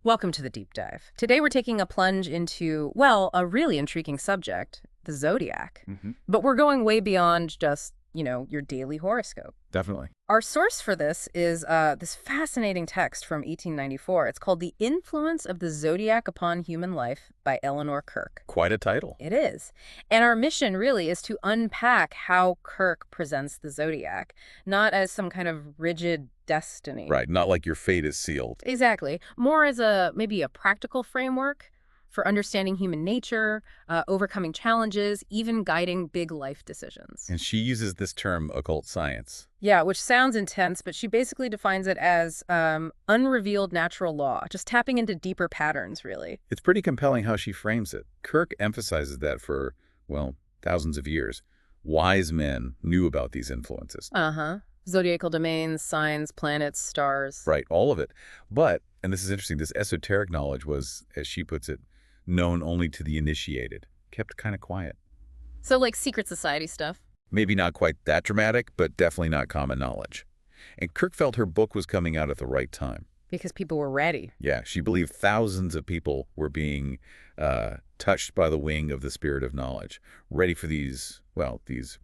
Welcome to the deep dive. Today we're taking a plunge into, well, a really intriguing subject, the zodiac. But we're going way beyond just, your daily horoscope. Definitely. Our source for this is this fascinating text from 1894. It's called The Influence of the Zodiac Upon Human Life by Eleanor Kirk. Quite a title. It is. And our mission really is to unpack how Kirk presents the zodiac, not as some kind of rigid destiny. Right, not like your fate is sealed. Exactly. More as maybe a practical framework for understanding human nature, overcoming challenges, even guiding big life decisions. And she uses this term, occult science. Yeah, which sounds intense, but she basically defines it as unrevealed natural law, just tapping into deeper patterns, really. It's pretty compelling how she frames it. Kirk emphasizes that for, well, thousands of years, wise men knew about these influences. Zodiacal domains, signs, planets, stars. Right, all of it. But, and this is interesting, this esoteric knowledge was, as she puts it, known only to the initiated, kept kind of quiet. So like secret society stuff? Maybe not quite that dramatic, but definitely not common knowledge. And Kirk felt her book was coming out at the right time. Because people were ready. Yeah, she believed thousands of people were being touched by the wing of the spirit of knowledge, ready for these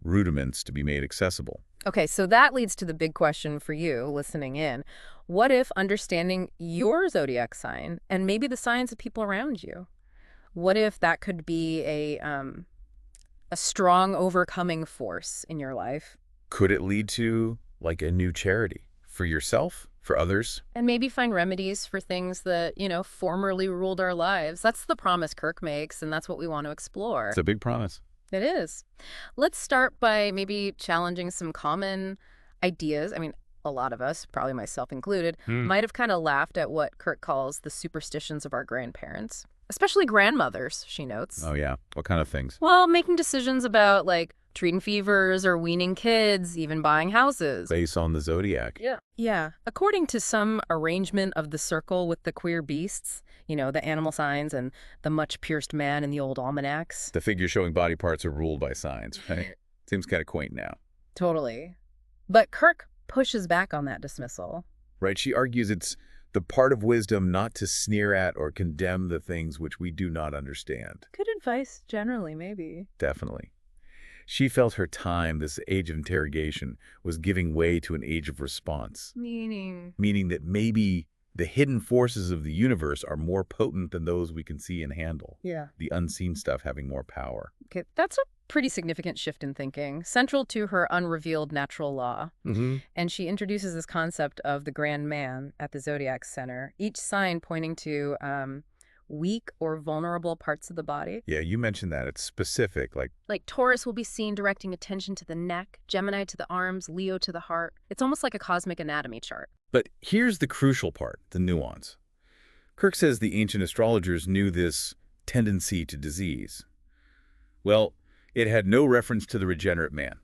rudiments to be made accessible. Okay, so that leads to the big question for you listening in. What if understanding your zodiac sign and maybe the signs of people around you? What if that could be a strong overcoming force in your life? Could it lead to, like, a new charity for yourself, for others? And maybe find remedies for things that, formerly ruled our lives. That's the promise Kirk makes, and that's what we want to explore. It's a big promise. It is. Let's start by maybe challenging some common ideas. I mean, a lot of us, probably myself included, might have kind of laughed at what Kirk calls the superstitions of our grandparents. Especially grandmothers, she notes. Oh, yeah. What kind of things? Well, making decisions about, like, treating fevers or weaning kids, even buying houses. Based on the zodiac. Yeah. According to some arrangement of the circle with the queer beasts, the animal signs and the much-pierced man in the old almanacs. The figures showing body parts are ruled by signs, right? Seems kind of quaint now. Totally. But Kirk pushes back on that dismissal. Right. She argues it's the part of wisdom not to sneer at or condemn the things which we do not understand. Good advice, generally, maybe. Definitely. She felt her time, this age of interrogation, was giving way to an age of response. Meaning that maybe the hidden forces of the universe are more potent than those we can see and handle. Yeah. The unseen stuff having more power. Okay, that's a pretty significant shift in thinking, central to her unrevealed natural law. And she introduces this concept of the grand man at the Zodiac Center, each sign pointing to weak or vulnerable parts of the body. Yeah, you mentioned that. It's specific, Like Taurus will be seen directing attention to the neck, Gemini to the arms, Leo to the heart. It's almost like a cosmic anatomy chart. But here's the crucial part, the nuance. Kirk says the ancient astrologers knew this tendency to disease. Well, it had no reference to the regenerate man.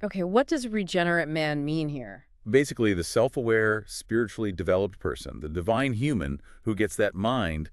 Okay, what does regenerate man mean here? Basically, the self-aware, spiritually developed person, the divine human who gets that mind,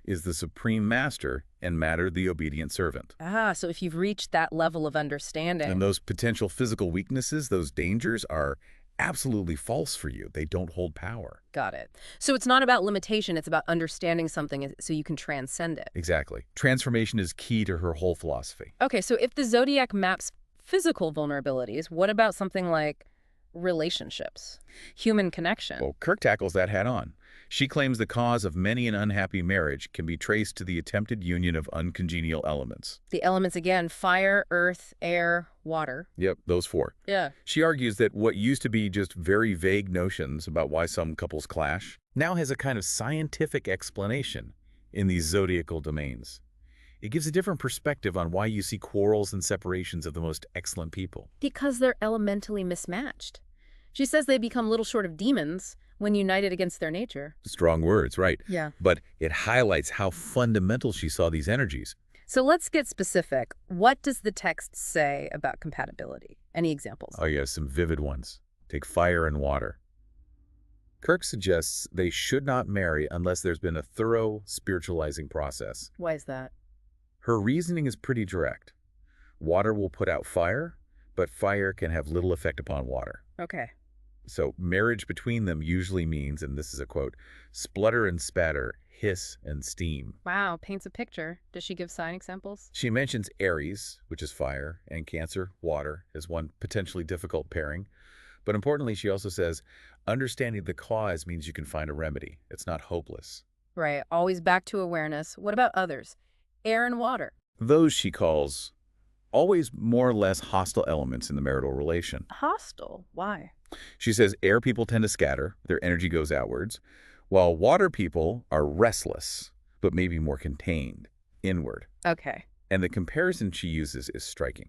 is the supreme master and matter the obedient servant. So if you've reached that level of understanding. And those potential physical weaknesses, those dangers, are absolutely false for you. They don't hold power. Got it. So it's not about limitation, it's about understanding something so you can transcend it. Exactly. Transformation is key to her whole philosophy. Okay, so if the zodiac maps physical vulnerabilities, what about something like relationships, human connection? Well, Kirk tackles that head on. She claims the cause of many an unhappy marriage can be traced to the attempted union of uncongenial elements. The elements again, fire, earth, air, water. Yep, those four. Yeah. She argues that what used to be just very vague notions about why some couples clash now has a kind of scientific explanation in these zodiacal domains. It gives a different perspective on why you see quarrels and separations of the most excellent people. Because they're elementally mismatched. She says they become little short of demons when united against their nature. Strong words, right? Yeah. But it highlights how fundamental she saw these energies. So let's get specific. What does the text say about compatibility? Any examples? Oh, yeah, some vivid ones. Take fire and water. Kirk suggests they should not marry unless there's been a thorough spiritualizing process. Why is that? Her reasoning is pretty direct. Water will put out fire, but fire can have little effect upon water. Okay. So marriage between them usually means, and this is a quote, splutter and spatter, hiss and steam. Wow, paints a picture. Does she give sign examples? She mentions Aries, which is fire, and Cancer, water, as one potentially difficult pairing. But importantly, she also says, understanding the cause means you can find a remedy. It's not hopeless. Right, always back to awareness. What about others? Air and water. Those she calls always more or less hostile elements in the marital relation. Hostile. Why? She says air people tend to scatter, their energy goes outwards, while water people are restless, but maybe more contained, inward. Okay. And the comparison she uses is striking.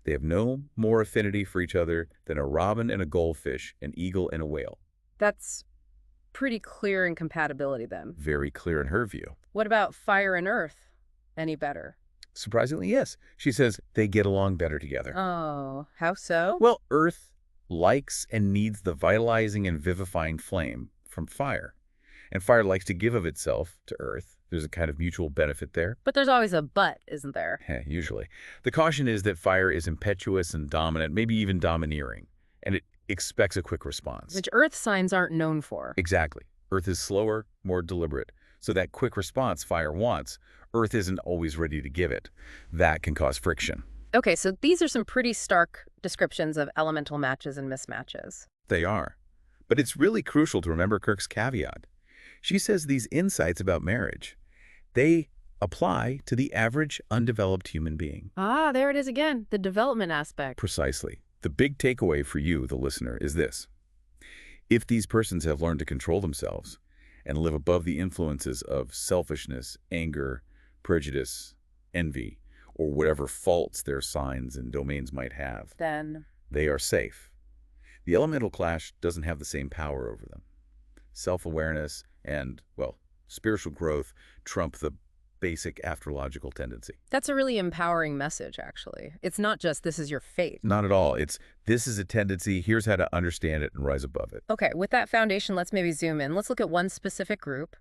They have no more affinity for each other than a robin and a goldfish, an eagle and a whale. That's pretty clear incompatibility then. Very clear in her view. What about fire and earth? Any better? Surprisingly, yes. She says they get along better together. Oh, how so? Well, earth likes and needs the vitalizing and vivifying flame from fire. And fire likes to give of itself to earth. There's a kind of mutual benefit there. But there's always a but, isn't there? Usually. The caution is that fire is impetuous and dominant, maybe even domineering, and it expects a quick response. Which earth signs aren't known for. Exactly. Earth is slower, more deliberate. So that quick response fire wants, Earth isn't always ready to give it. That can cause friction. Okay, so these are some pretty stark descriptions of elemental matches and mismatches. They are. But it's really crucial to remember Kirk's caveat. She says these insights about marriage, they apply to the average undeveloped human being. Ah, there it is again, the development aspect. Precisely. The big takeaway for you, the listener, is this. If these persons have learned to control themselves and live above the influences of selfishness, anger, prejudice, envy, or whatever faults their signs and domains might have, Then, they are safe. The elemental clash doesn't have the same power over them. Self-awareness and, well, spiritual growth trump the basic astrological tendency. that's a really empowering message, actually. It's not just this is your fate. Not at all. It's this is a tendency, here's how to understand it and rise above it. Okay, with that foundation, let's maybe zoom in. Let's look at one specific group,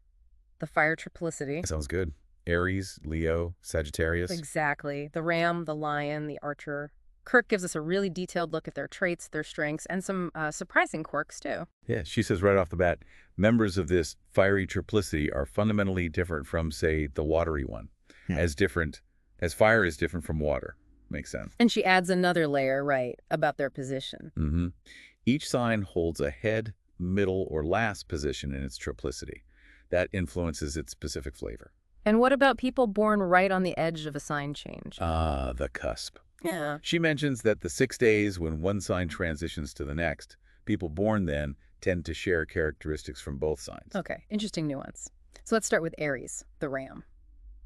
the fire triplicity. Sounds good. Aries, Leo, Sagittarius. Exactly. The ram, the lion, the archer. Kirk gives us a really detailed look at their traits, their strengths, and some surprising quirks, too. Yeah, she says right off the bat, members of this fiery triplicity are fundamentally different from, say, the watery one. As different as fire is different from water. Makes sense. And she adds another layer, right, about their position. Each sign holds a head, middle, or last position in its triplicity. That influences its specific flavor. And what about people born right on the edge of a sign change? Ah, the cusp. Yeah. She mentions that the 6 days when one sign transitions to the next, people born then tend to share characteristics from both signs. Okay, interesting nuance. So let's start with Aries, the ram,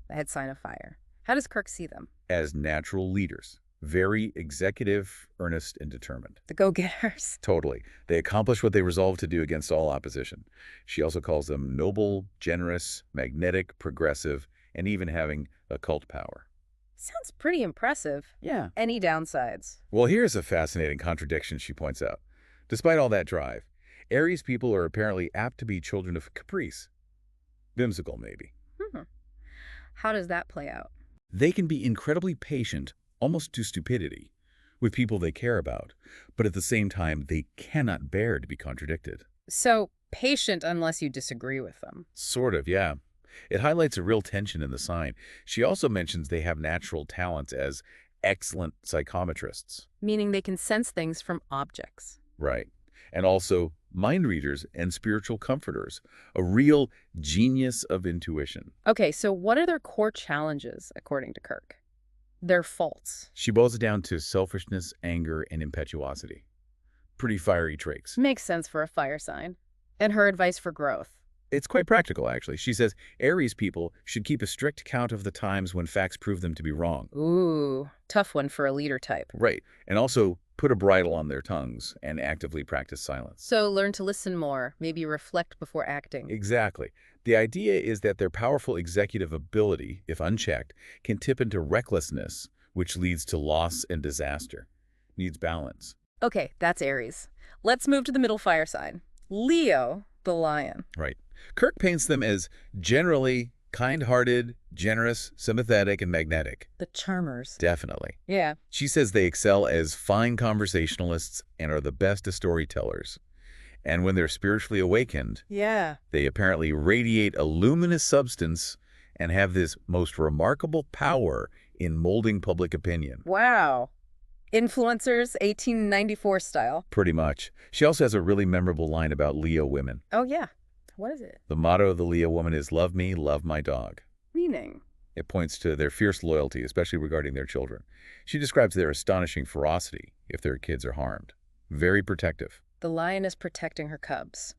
the head sign of fire. How does Kirk see them? As natural leaders, very executive, earnest, and determined. The go-getters. Totally. They accomplish what they resolve to do against all opposition. She also calls them noble, generous, magnetic, progressive, and even having occult power. Sounds pretty impressive. Yeah. Any downsides? Well, here's a fascinating contradiction she points out. Despite all that drive, Aries people are apparently apt to be children of caprice. Whimsical, maybe. How does that play out? They can be incredibly patient, almost to stupidity, with people they care about, but at the same time, they cannot bear to be contradicted. So, patient unless you disagree with them. Sort of, yeah. It highlights a real tension in the sign. She also mentions they have natural talents as excellent psychometrists. Meaning they can sense things from objects. Right. And also mind readers and spiritual comforters, a real genius of intuition. Okay, so what are their core challenges, according to Kirk? Their faults. She boils it down to selfishness, anger, and impetuosity. Pretty fiery traits. Makes sense for a fire sign. And her advice for growth. It's quite practical, actually. She says Aries people should keep a strict count of the times when facts prove them to be wrong. Ooh, tough one for a leader type. Right. And also put a bridle on their tongues and actively practice silence. So learn to listen more, maybe reflect before acting. Exactly. The idea is that their powerful executive ability, if unchecked, can tip into recklessness, which leads to loss and disaster. Needs balance. Okay, that's Aries. Let's move to the middle fire sign. Leo, the lion. Right. Kirk paints them as generally kind-hearted, generous, sympathetic, and magnetic. The charmers. Definitely. Yeah. She says they excel as fine conversationalists and are the best as storytellers. And when they're spiritually awakened, Yeah. they apparently radiate a luminous substance and have this most remarkable power in molding public opinion. Wow. Influencers, 1894 style. Pretty much. She also has a really memorable line about Leo women. Oh, yeah. What is it? The motto of the Leo woman is, "Love me, love my dog." Meaning? It points to their fierce loyalty, especially regarding their children. She describes their astonishing ferocity if their kids are harmed. Very protective. The lion is protecting her cubs.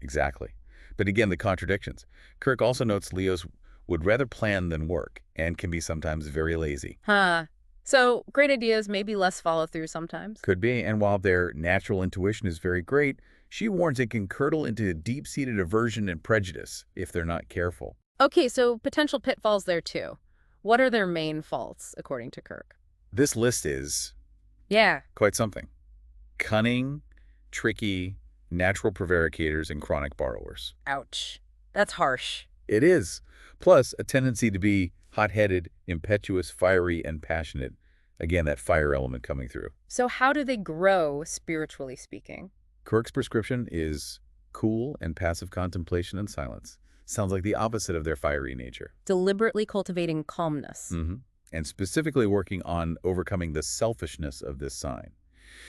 Exactly. But again, the contradictions. Kirk also notes Leos would rather plan than work and can be sometimes very lazy. Huh. So, great ideas, maybe less follow-through sometimes. Could be, and while their natural intuition is very great, she warns it can curdle into deep-seated aversion and prejudice if they're not careful. Okay, so potential pitfalls there too. What are their main faults, according to Kirk? This list is Yeah. quite something. Cunning, tricky, natural prevaricators, and chronic borrowers. Ouch. That's harsh. It is. Plus, a tendency to be hot-headed, impetuous, fiery, and passionate. Again, that fire element coming through. So how do they grow, spiritually speaking? Kirk's prescription is cool and passive contemplation and silence. Sounds like the opposite of their fiery nature. Deliberately cultivating calmness. And specifically working on overcoming the selfishness of this sign.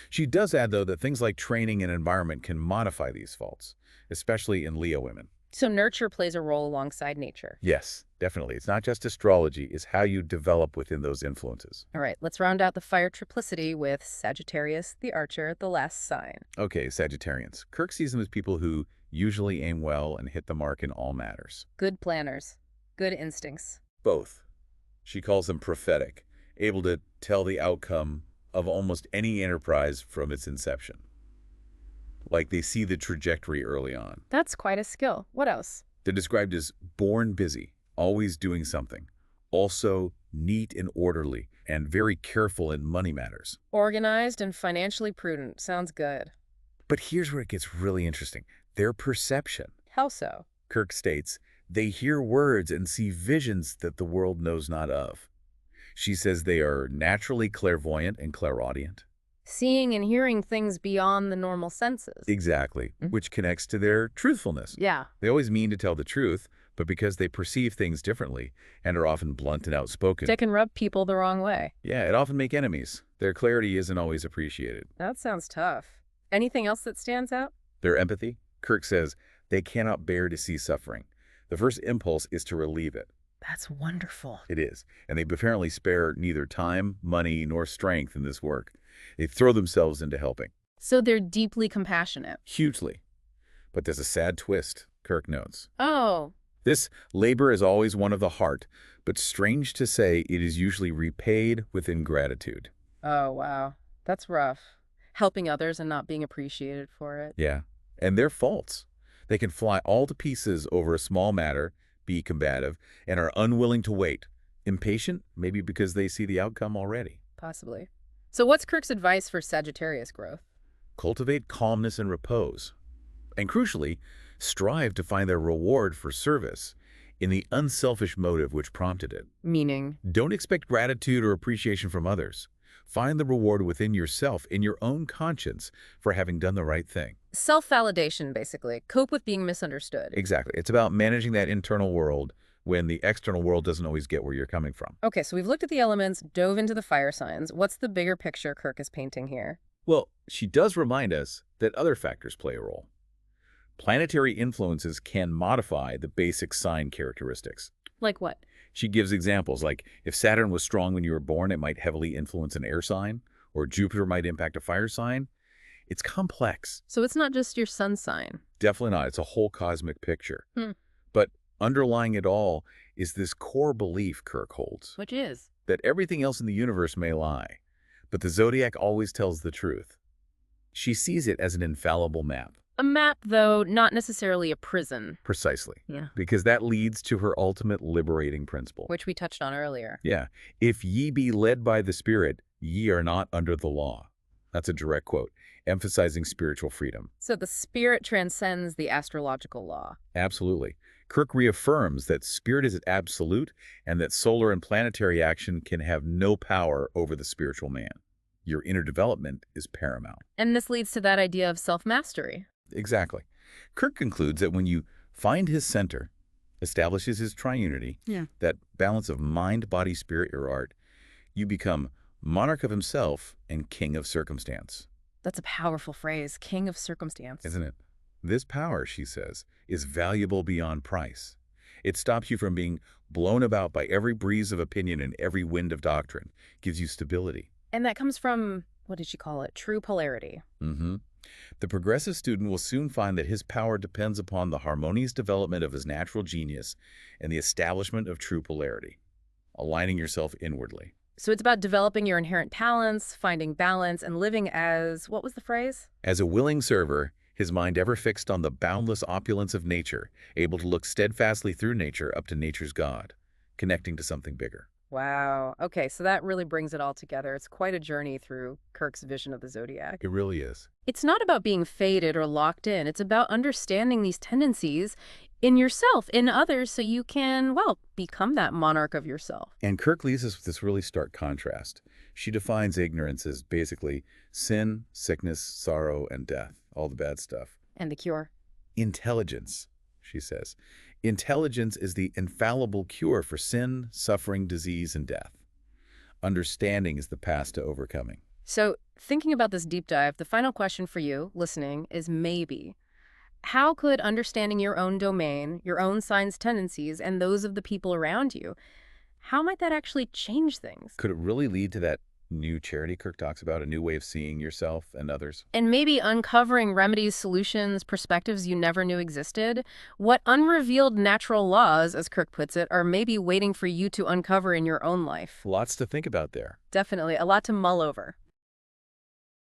She does add, though, that things like training and environment can modify these faults, especially in Leo women. So nurture plays a role alongside nature. Yes, definitely. It's not just astrology, it's how you develop within those influences. All right, let's round out the fire triplicity with Sagittarius, the archer, the last sign. Okay, Sagittarians. Kirk sees them as people who usually aim well and hit the mark in all matters. Good planners. Good instincts. Both. She calls them prophetic, able to tell the outcome of almost any enterprise from its inception. Like they see the trajectory early on. That's quite a skill. What else? They're described as born busy, always doing something. Also neat and orderly, and very careful in money matters. Organized and financially prudent. Sounds good. But here's where it gets really interesting. Their perception. How so? Kirk states, they hear words and see visions that the world knows not of. She says they are naturally clairvoyant and clairaudient. Seeing and hearing things beyond the normal senses. Exactly, which connects to their truthfulness. Yeah. They always mean to tell the truth, but because they perceive things differently and are often blunt and outspoken. They can rub people the wrong way. Yeah, it often make enemies. Their clarity isn't always appreciated. That sounds tough. Anything else that stands out? Their empathy? Kirk says they cannot bear to see suffering. The first impulse is to relieve it. That's wonderful. It is. And they apparently spare neither time, money, nor strength in this work. They throw themselves into helping. So they're deeply compassionate. Hugely. But there's a sad twist, Kirk notes. Oh. This labor is always one of the heart, but strange to say, it is usually repaid with ingratitude. Oh, wow. That's rough. Helping others and not being appreciated for it. Yeah. And they're faults. They can fly all to pieces over a small matter, be combative, and are unwilling to wait. Impatient, maybe because they see the outcome already. Possibly. So what's Kirk's advice for Sagittarius growth? Cultivate calmness and repose. And crucially, strive to find their reward for service in the unselfish motive which prompted it. Meaning? Don't expect gratitude or appreciation from others. Find the reward within yourself, in your own conscience, for having done the right thing. Self-validation, basically. Cope with being misunderstood. Exactly. It's about managing that internal world when the external world doesn't always get where you're coming from. Okay, so we've looked at the elements, dove into the fire signs. What's the bigger picture Kirk is painting here? Well, she does remind us that other factors play a role. Planetary influences can modify the basic sign characteristics. Like what? She gives examples like if Saturn was strong when you were born, it might heavily influence an air sign, or Jupiter might impact a fire sign. It's complex. So it's not just your sun sign. Definitely not. It's a whole cosmic picture. Hmm. But underlying it all is this core belief Kirk holds, Which is? that everything else in the universe may lie, but the zodiac always tells the truth. She sees it as an infallible map. A map, though, not necessarily a prison. Precisely. Yeah. Because that leads to her ultimate liberating principle. Which we touched on earlier. Yeah. If ye be led by the Spirit, ye are not under the law. That's a direct quote, emphasizing spiritual freedom. So the spirit transcends the astrological law. Absolutely. Kirk reaffirms that spirit is absolute and that solar and planetary action can have no power over the spiritual man. Your inner development is paramount. And this leads to that idea of self-mastery. Exactly. Kirk concludes that when you find his center, establishes his triunity, Yeah. that balance of mind, body, spirit, or art, you become monarch of himself and king of circumstance. That's a powerful phrase, king of circumstance. Isn't it? This power, she says, is valuable beyond price. It stops you from being blown about by every breeze of opinion and every wind of doctrine, gives you stability. And that comes from, what did she call it? True polarity. Mm-hmm. The progressive student will soon find that his power depends upon the harmonious development of his natural genius and the establishment of true polarity, aligning yourself inwardly. So it's about developing your inherent talents, finding balance, and living as, what was the phrase? As a willing server, his mind ever fixed on the boundless opulence of nature, able to look steadfastly through nature up to nature's God, connecting to something bigger. Wow. Okay, so that really brings it all together. It's quite a journey through Kirk's vision of the zodiac. It really is. It's not about being fated or locked in. It's about understanding these tendencies in yourself, in others, so you can, well, become that monarch of yourself. And Kirk leaves us with this really stark contrast. She defines ignorance as basically sin, sickness, sorrow, and death, all the bad stuff. And the cure? Intelligence, she says. Intelligence is the infallible cure for sin, suffering, disease, and death. Understanding is the path to overcoming. So, thinking about this deep dive, the final question for you, listening, is maybe, how could understanding your own domain, your own sign's tendencies, and those of the people around you, how might that actually change things? Could it really lead to that new charity Kirk talks about, a new way of seeing yourself and others? And maybe uncovering remedies, solutions, perspectives you never knew existed? What unrevealed natural laws, as Kirk puts it, are maybe waiting for you to uncover in your own life? Lots to think about there. Definitely, a lot to mull over.